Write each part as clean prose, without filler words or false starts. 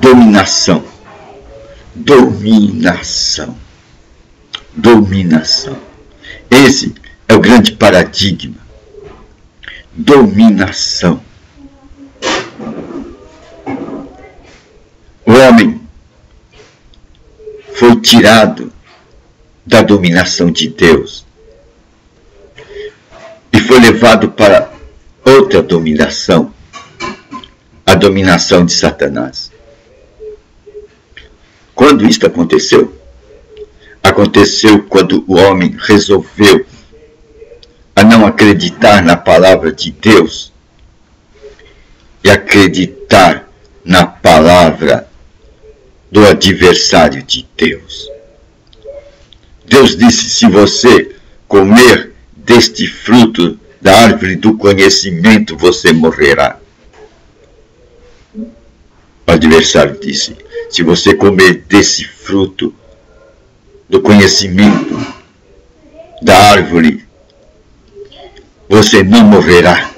dominação. Dominação. Dominação. Esse é o grande paradigma. Dominação. O homem foi tirado da dominação de Deus e foi levado para outra dominação, a dominação de Satanás. Quando isto aconteceu? Aconteceu quando o homem resolveu a não acreditar na palavra de Deus e acreditar na palavra do adversário de Deus. Deus disse: se você comer deste fruto da árvore do conhecimento, você morrerá. O adversário disse: se você comer desse fruto do conhecimento da árvore, você não morrerá.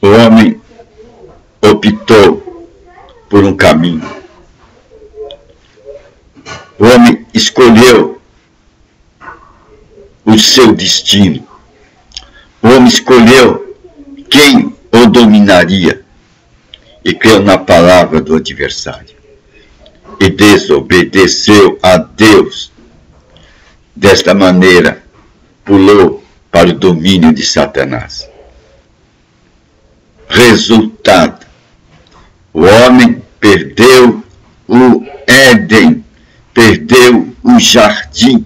O homem optou por um caminho. O homem escolheu o seu destino. O homem escolheu quem o dominaria e creu na palavra do adversário e desobedeceu a Deus. Desta maneira, pulou para o domínio de Satanás. Resultado: o homem perdeu o Éden, perdeu o jardim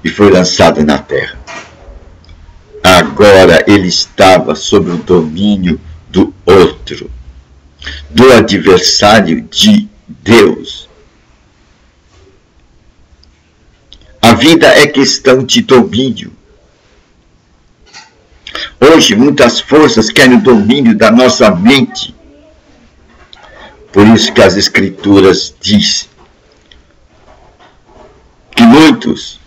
e foi lançado na terra. Agora ele estava sob o domínio do outro, do adversário de Deus. A vida é questão de domínio. Hoje, muitas forças querem o domínio da nossa mente. Por isso que as Escrituras dizem que muitos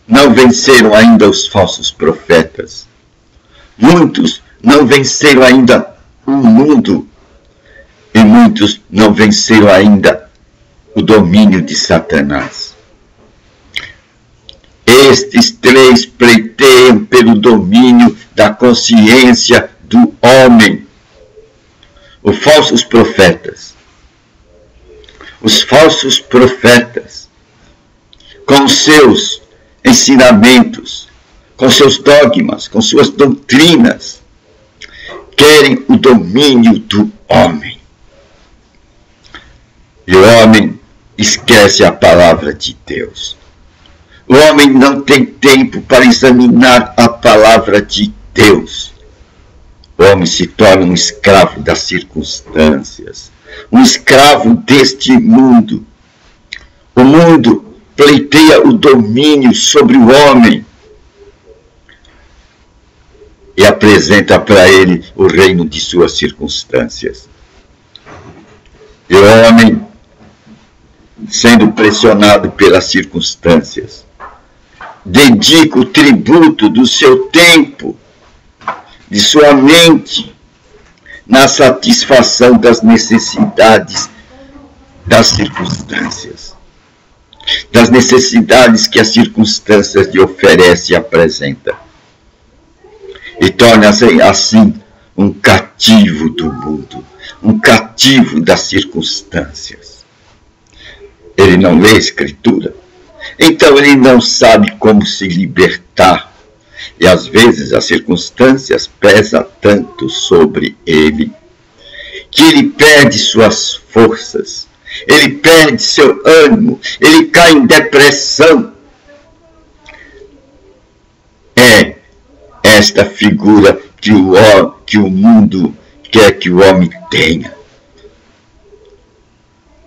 não venceram ainda os falsos profetas. Muitos não venceram ainda o mundo. E muitos não venceram ainda o domínio de Satanás. Estes três pleiteiam pelo domínio da consciência do homem. Os falsos profetas. Os falsos profetas, com seus ensinamentos, com seus dogmas, com suas doutrinas, querem o domínio do homem. E o homem esquece a palavra de Deus. O homem não tem tempo para examinar a palavra de Deus. O homem se torna um escravo das circunstâncias, um escravo deste mundo. O mundo pleiteia o domínio sobre o homem e apresenta para ele o reino de suas circunstâncias. E o homem, sendo pressionado pelas circunstâncias, dedica o tributo do seu tempo, de sua mente, na satisfação das necessidades das circunstâncias, das necessidades que as circunstâncias lhe oferecem e apresentam. E torna-se assim um cativo do mundo, um cativo das circunstâncias. Ele não lê a Escritura, então ele não sabe como se libertar. E às vezes as circunstâncias pesam tanto sobre ele, que ele perde suas forças, ele perde seu ânimo, ele cai em depressão. É esta figura que o mundo quer que o homem tenha.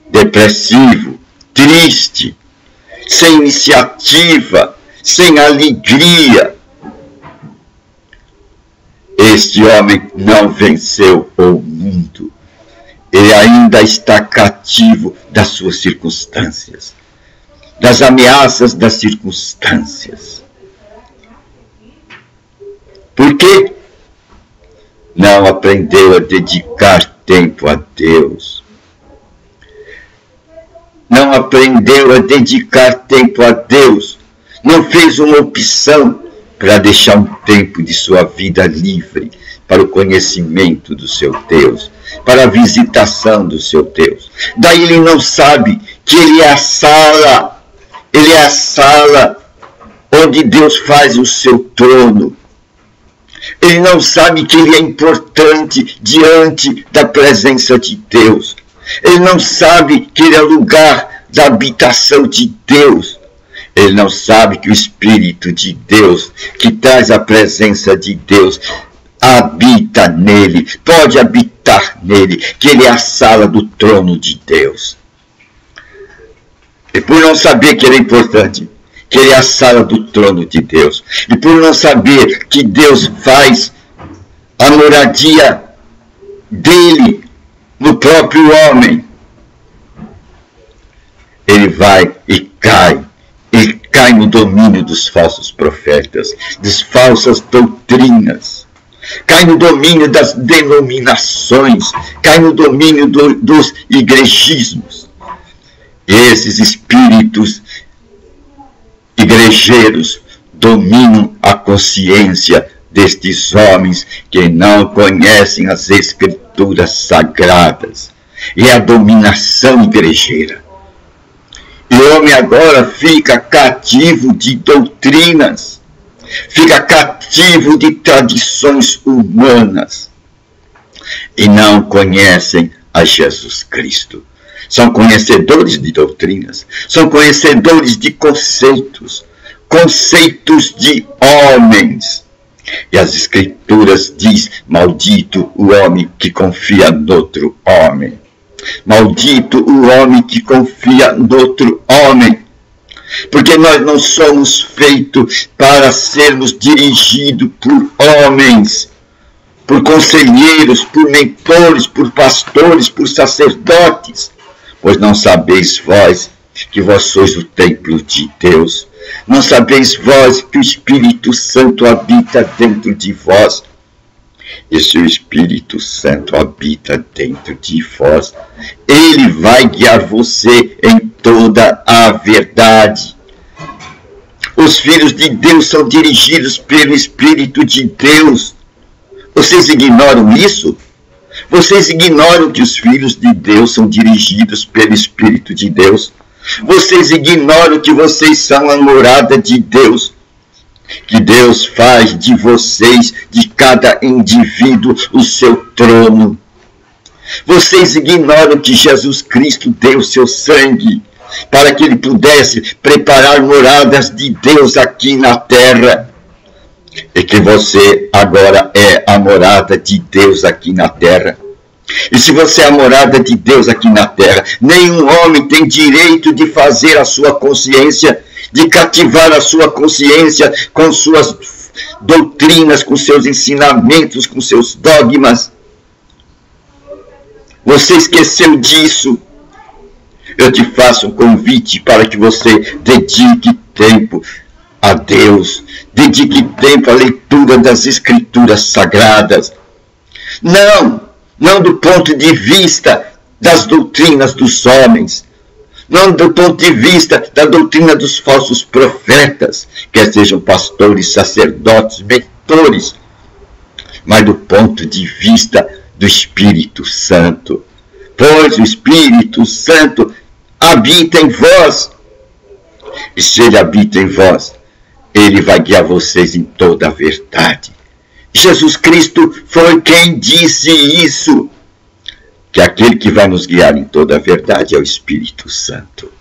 Depressivo, triste, sem iniciativa, sem alegria. Este homem não venceu o mundo. Ele ainda está cativo das suas circunstâncias, das ameaças das circunstâncias. Por quê? Não não aprendeu a dedicar tempo a Deus. Não aprendeu a dedicar tempo a Deus. Não fez uma opção para deixar um tempo de sua vida livre para o conhecimento do seu Deus, para a visitação do seu Deus. Daí ele não sabe que ele é a sala onde Deus faz o seu trono. Ele não sabe que ele é importante diante da presença de Deus. Ele não sabe que ele é lugar da habitação de Deus. Ele não sabe que o Espírito de Deus, que traz a presença de Deus, habita nele, pode habitar nele, que ele é a sala do trono de Deus. E por não saber que ele é importante, que ele é a sala do trono de Deus, e por não saber que Deus faz a moradia dele no próprio homem, ele vai e cai no domínio dos falsos profetas, das falsas doutrinas, cai no domínio das denominações, cai no domínio dos igrejismos. E esses espíritos igrejeiros dominam a consciência destes homens que não conhecem as escrituras sagradas. E a dominação igrejeira. E o homem agora fica cativo de doutrinas, fica cativo de tradições humanas e não conhecem a Jesus Cristo. São conhecedores de doutrinas, são conhecedores de conceitos de homens. E as Escrituras diz: maldito o homem que confia noutro homem. Maldito o homem que confia noutro homem. Porque nós não somos feitos para sermos dirigidos por homens, por conselheiros, por mentores, por pastores, por sacerdotes. Pois não sabeis vós que vós sois o templo de Deus. Não sabeis vós que o Espírito Santo habita dentro de vós. E se o Espírito Santo habita dentro de vós, ele vai guiar você em toda a verdade. Os filhos de Deus são dirigidos pelo Espírito de Deus. Vocês ignoram isso? Vocês ignoram que os filhos de Deus são dirigidos pelo Espírito de Deus? Vocês ignoram que vocês são a morada de Deus? Que Deus faz de vocês, de cada indivíduo, o seu trono. Vocês ignoram que Jesus Cristo deu seu sangue para que ele pudesse preparar moradas de Deus aqui na terra. E que você agora é a morada de Deus aqui na terra. E se você é a morada de Deus aqui na terra, nenhum homem tem direito de fazer a sua consciência, de cativar a sua consciência com suas doutrinas, com seus ensinamentos, com seus dogmas. Você esqueceu disso? Eu te faço um convite para que você dedique tempo a Deus, dedique tempo à leitura das Escrituras Sagradas. Não do ponto de vista das doutrinas dos homens, não do ponto de vista da doutrina dos falsos profetas, quer sejam pastores, sacerdotes, mentores, mas do ponto de vista do Espírito Santo. Pois o Espírito Santo habita em vós, e se ele habita em vós, ele vai guiar vocês em toda a verdade. Jesus Cristo foi quem disse isso, que aquele que vai nos guiar em toda a verdade é o Espírito Santo.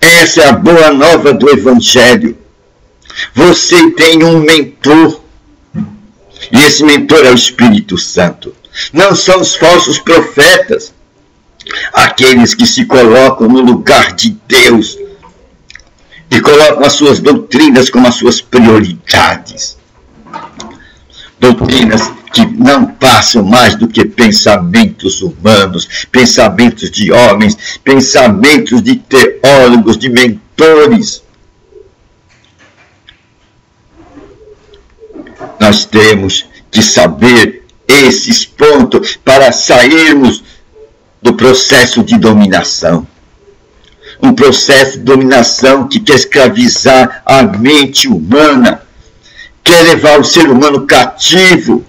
Essa é a boa nova do Evangelho. Você tem um mentor, e esse mentor é o Espírito Santo. Não são os falsos profetas, aqueles que se colocam no lugar de Deus e colocam as suas doutrinas como as suas prioridades. Doutrinas que não passam mais do que pensamentos humanos, pensamentos de homens, pensamentos de teólogos, de mentores. Nós temos que saber esses pontos para sairmos do processo de dominação. Um processo de dominação que quer escravizar a mente humana, quer levar o ser humano cativo.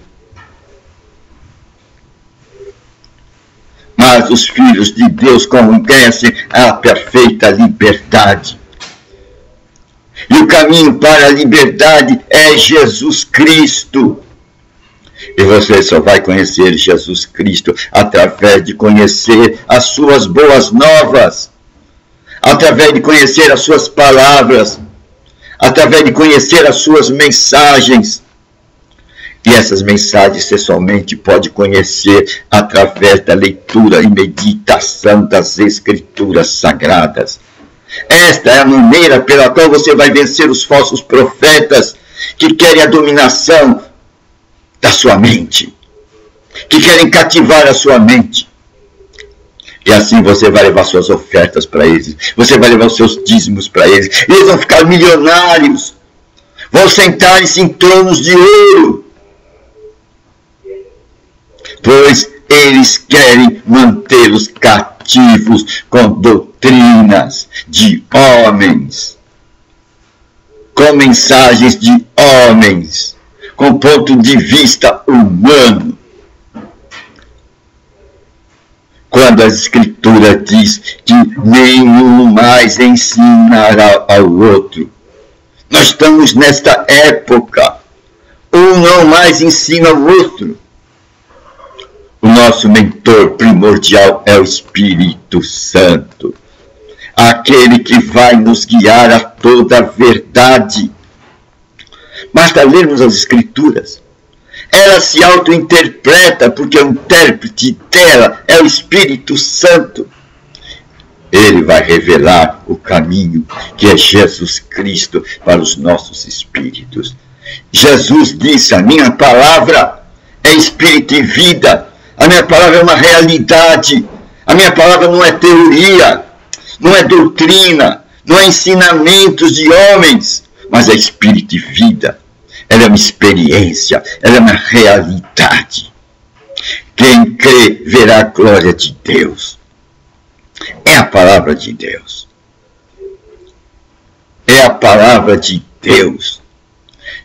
Mas os filhos de Deus conhecem a perfeita liberdade. E o caminho para a liberdade é Jesus Cristo. E você só vai conhecer Jesus Cristo através de conhecer as suas boas novas, através de conhecer as suas palavras, através de conhecer as suas mensagens. E essas mensagens você somente pode conhecer através da leitura e meditação das Escrituras Sagradas. Esta é a maneira pela qual você vai vencer os falsos profetas que querem a dominação da sua mente, que querem cativar a sua mente. E assim você vai levar suas ofertas para eles, você vai levar os seus dízimos para eles, eles vão ficar milionários, vão sentar-se em tronos de ouro, pois eles querem mantê-los cativos com doutrinas de homens, com mensagens de homens, com ponto de vista humano. Quando a Escritura diz que nenhum mais ensinará ao outro, nós estamos nesta época, um não mais ensina ao outro. O nosso mentor primordial é o Espírito Santo, aquele que vai nos guiar a toda a verdade. Basta lermos as Escrituras. Ela se auto-interpreta porque o intérprete dela é o Espírito Santo. Ele vai revelar o caminho que é Jesus Cristo para os nossos espíritos. Jesus disse, a minha palavra é espírito e vida. A minha palavra é uma realidade. A minha palavra não é teoria, não é doutrina, não é ensinamentos de homens, mas é espírito e vida. Ela é uma experiência, ela é uma realidade. Quem crê verá a glória de Deus. É a palavra de Deus. É a palavra de Deus.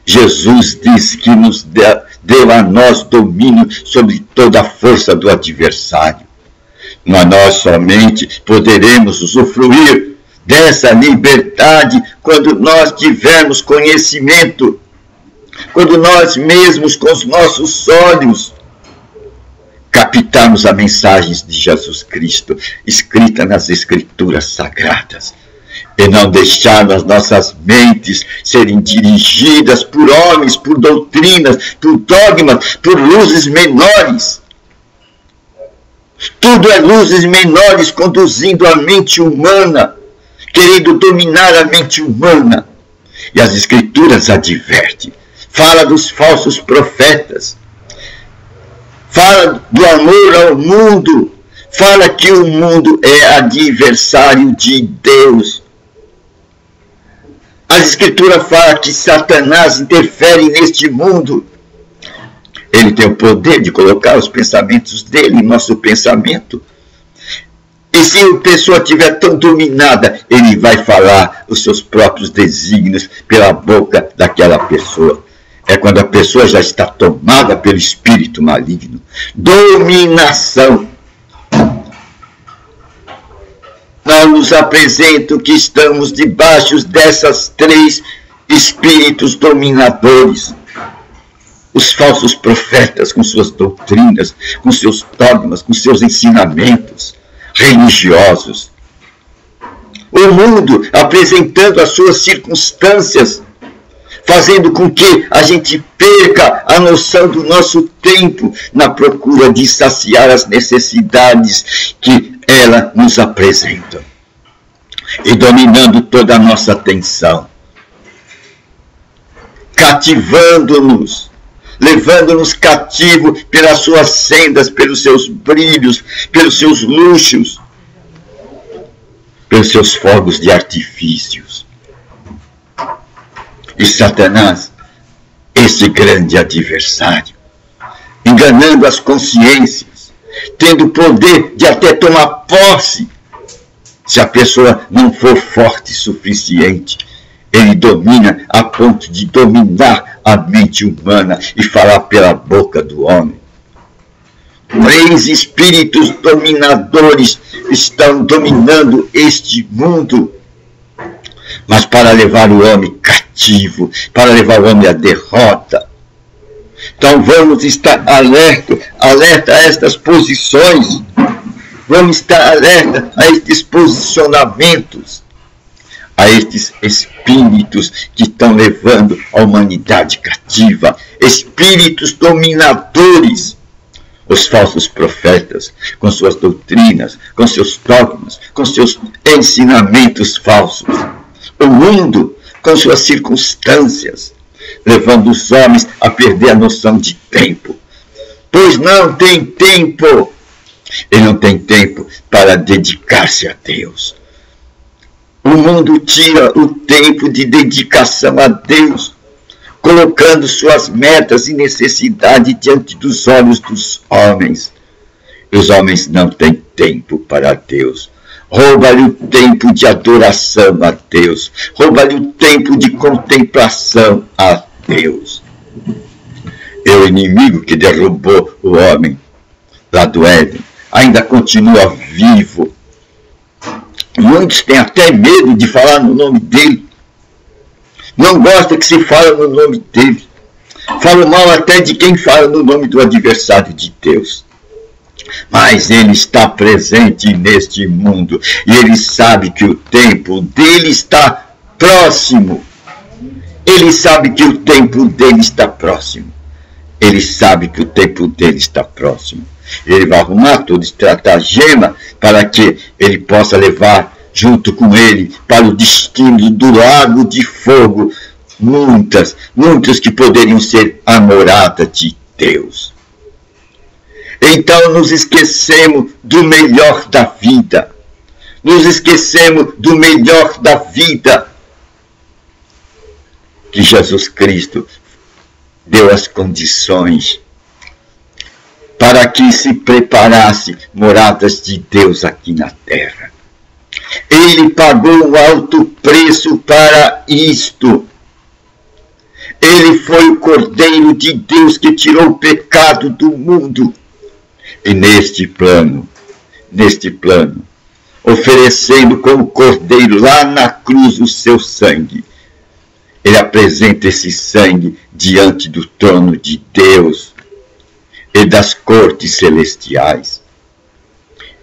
Jesus disse que nos deu a nós domínio sobre toda a força do adversário. Mas nós somente poderemos usufruir dessa liberdade quando nós tivermos conhecimento, quando nós mesmos, com os nossos olhos, captarmos as mensagens de Jesus Cristo, escrita nas Escrituras Sagradas, e não deixarmos as nossas mentes serem dirigidas por homens, por doutrinas, por dogmas, por luzes menores. Tudo é luzes menores conduzindo a mente humana, querendo dominar a mente humana. E as Escrituras advertem. Fala dos falsos profetas. Fala do amor ao mundo. Fala que o mundo é adversário de Deus. As Escrituras falam que Satanás interfere neste mundo. Ele tem o poder de colocar os pensamentos dele em nosso pensamento. E se a pessoa estiver tão dominada, ele vai falar os seus próprios desígnios pela boca daquela pessoa. É quando a pessoa já está tomada pelo espírito maligno. Dominação. Não nos apresentam que estamos debaixo dessas três espíritos dominadores. Os falsos profetas com suas doutrinas, com seus dogmas, com seus ensinamentos religiosos. O mundo apresentando as suas circunstâncias, fazendo com que a gente perca a noção do nosso tempo na procura de saciar as necessidades que ela nos apresenta. E dominando toda a nossa atenção, cativando-nos, levando-nos cativo pelas suas sendas, pelos seus brilhos, pelos seus luxos, pelos seus fogos de artifícios. E Satanás, esse grande adversário, enganando as consciências, tendo o poder de até tomar posse. Se a pessoa não for forte o suficiente, ele domina a ponto de dominar a mente humana e falar pela boca do homem. 3 espíritos dominadores estão dominando este mundo, mas para levar o homem cativo, para levar o homem à derrota. Então vamos estar alerta a estas posições, vamos estar alerta a estes posicionamentos, a estes espíritos que estão levando a humanidade cativa, espíritos dominadores, os falsos profetas, com suas doutrinas, com seus dogmas, com seus ensinamentos falsos, o mundo com suas circunstâncias, levando os homens a perder a noção de tempo, pois não tem tempo, ele não tem tempo para dedicar-se a Deus. O mundo tira o tempo de dedicação a Deus, colocando suas metas e necessidades diante dos olhos dos homens. E os homens não têm tempo para Deus. Rouba-lhe o tempo de adoração a Deus. Rouba-lhe o tempo de contemplação a Deus. E o inimigo que derrubou o homem lá do Éden ainda continua vivo. Muitos têm até medo de falar no nome dele. Não gosta que se fala no nome dele. Falam mal até de quem fala no nome do adversário de Deus. Mas ele está presente neste mundo. E ele sabe que o tempo dele está próximo. Ele sabe que o tempo dele está próximo. Ele sabe que o tempo dele está próximo. Ele vai arrumar todo estratagema para que ele possa levar junto com ele para o destino do lago de fogo muitas que poderiam ser a morada de Deus. Então nos esquecemos do melhor da vida. Nos esquecemos do melhor da vida que Jesus Cristo deu as condições para que se preparasse moradas de Deus aqui na terra. Ele pagou um alto preço para isto. Ele foi o Cordeiro de Deus que tirou o pecado do mundo. E neste plano, oferecendo como Cordeiro lá na cruz o seu sangue, ele apresenta esse sangue diante do trono de Deus e das cortes celestiais.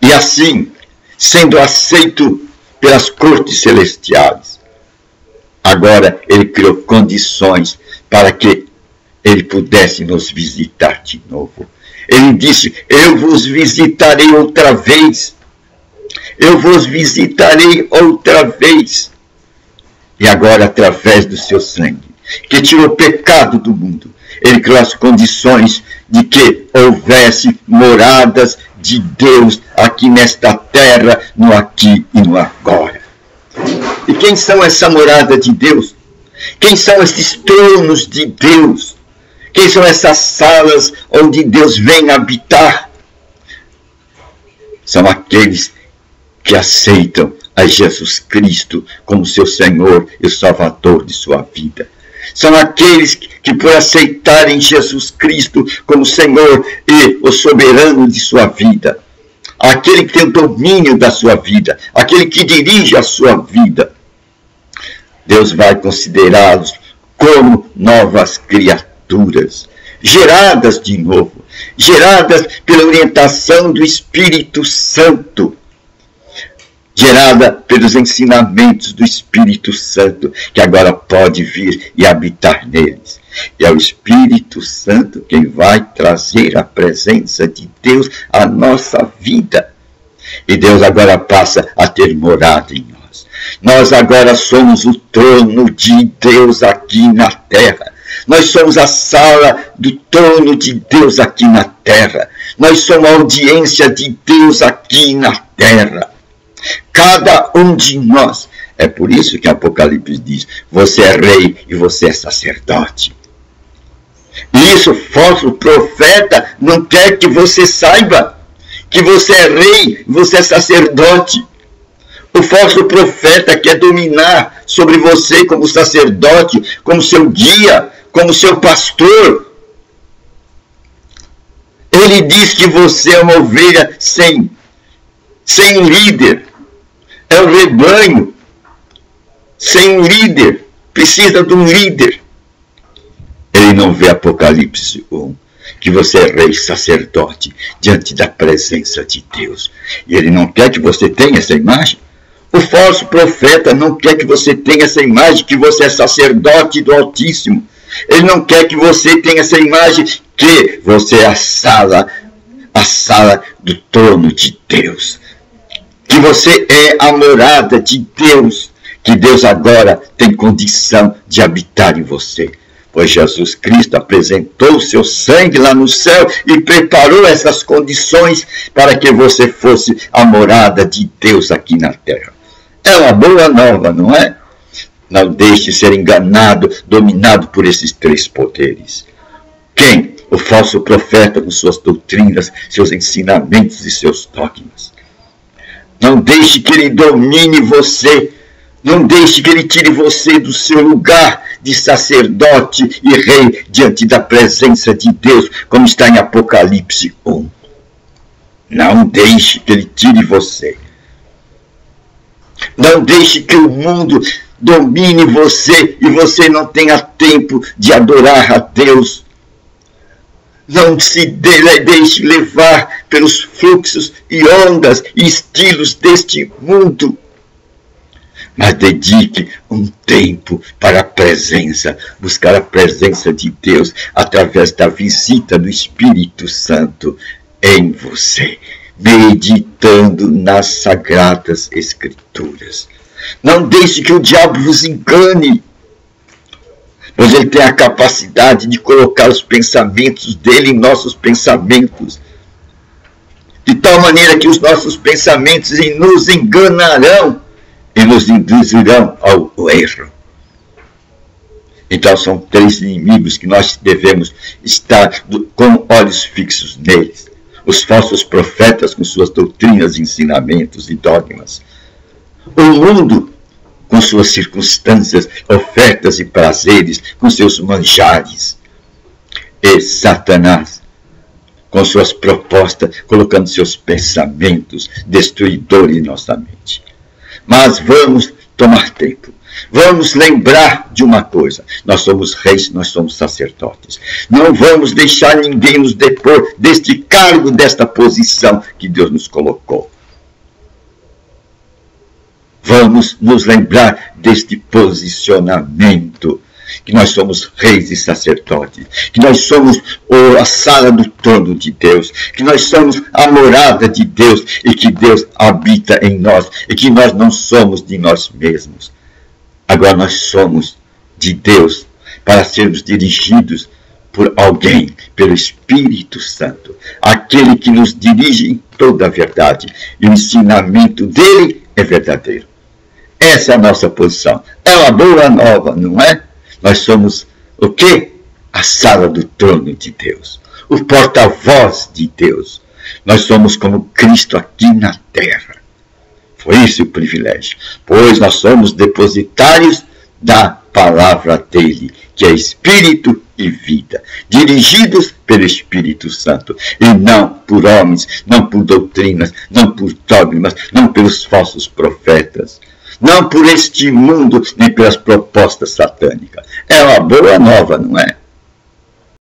E assim, sendo aceito pelas cortes celestiais, agora ele criou condições para que ele pudesse nos visitar de novo. Ele disse: eu vos visitarei outra vez. Eu vos visitarei outra vez. E agora, através do seu sangue, que tirou o pecado do mundo, ele criou as condições de que houvesse moradas de Deus aqui nesta terra, no aqui e no agora. E quem são essa morada de Deus? Quem são esses tronos de Deus? Quem são essas salas onde Deus vem habitar? São aqueles que aceitam a Jesus Cristo como seu Senhor e Salvador de sua vida. São aqueles que por aceitarem Jesus Cristo como Senhor e o soberano de sua vida, aquele que tem o domínio da sua vida, aquele que dirige a sua vida, Deus vai considerá-los como novas criaturas, geradas de novo, geradas pela orientação do Espírito Santo, gerada pelos ensinamentos do Espírito Santo, que agora pode vir e habitar neles. E é o Espírito Santo quem vai trazer a presença de Deus à nossa vida. E Deus agora passa a ter morada em nós. Nós agora somos o trono de Deus aqui na terra. Nós somos a sala do trono de Deus aqui na terra. Nós somos a audiência de Deus aqui na terra. Cada um de nós. É por isso que Apocalipse diz: você é rei e você é sacerdote. Isso, falso profeta não quer que você saiba que você é rei, você é sacerdote. O falso profeta quer dominar sobre você como sacerdote, como seu guia, como seu pastor. Ele diz que você é uma ovelha sem um líder. É um rebanho sem um líder. Precisa de um líder. Ele não vê Apocalipse 1, que você é rei sacerdote diante da presença de Deus. E ele não quer que você tenha essa imagem. O falso profeta não quer que você tenha essa imagem que você é sacerdote do Altíssimo. Ele não quer que você tenha essa imagem que você é a sala do trono de Deus. Que você é a morada de Deus. Que Deus agora tem condição de habitar em você. Pois Jesus Cristo apresentou o seu sangue lá no céu e preparou essas condições para que você fosse a morada de Deus aqui na terra. É uma boa nova, não é? Não deixe ser enganado, dominado por esses três poderes. Quem? O falso profeta com suas doutrinas, seus ensinamentos e seus dogmas. Não deixe que ele domine você. Não deixe que ele tire você do seu lugar de sacerdote e rei diante da presença de Deus, como está em Apocalipse 1. Não deixe que ele tire você. Não deixe que o mundo domine você e você não tenha tempo de adorar a Deus. Não se deixe levar pelos fluxos e ondas e estilos deste mundo. Mas dedique um tempo para a presença, buscar a presença de Deus através da visita do Espírito Santo em você, meditando nas Sagradas Escrituras. Não deixe que o diabo vos engane, pois ele tem a capacidade de colocar os pensamentos dele em nossos pensamentos, de tal maneira que os nossos pensamentos nos enganarão e nos induzirão ao erro. Então são três inimigos que nós devemos estar com olhos fixos neles. Os falsos profetas com suas doutrinas, ensinamentos e dogmas. O mundo com suas circunstâncias, ofertas e prazeres, com seus manjares. E Satanás com suas propostas, colocando seus pensamentos destruidores em nossa mente. Mas vamos tomar tempo. Vamos lembrar de uma coisa. Nós somos reis, nós somos sacerdotes. Não vamos deixar ninguém nos depor deste cargo, desta posição que Deus nos colocou. Vamos nos lembrar deste posicionamento. Que nós somos reis e sacerdotes. Que nós somos a sala do trono de Deus. Que nós somos a morada de Deus. E que Deus habita em nós. E que nós não somos de nós mesmos. Agora nós somos de Deus para sermos dirigidos por alguém, pelo Espírito Santo. Aquele que nos dirige em toda a verdade. E o ensinamento dele é verdadeiro. Essa é a nossa posição. É uma boa nova, não é? Nós somos o quê? A sala do trono de Deus. O porta-voz de Deus. Nós somos como Cristo aqui na terra. Foi esse o privilégio. Pois nós somos depositários da palavra dele, que é Espírito e vida. Dirigidos pelo Espírito Santo. E não por homens, não por doutrinas, não por dogmas, não pelos falsos profetas. Não por este mundo, nem pelas propostas satânicas. É uma boa nova, não é?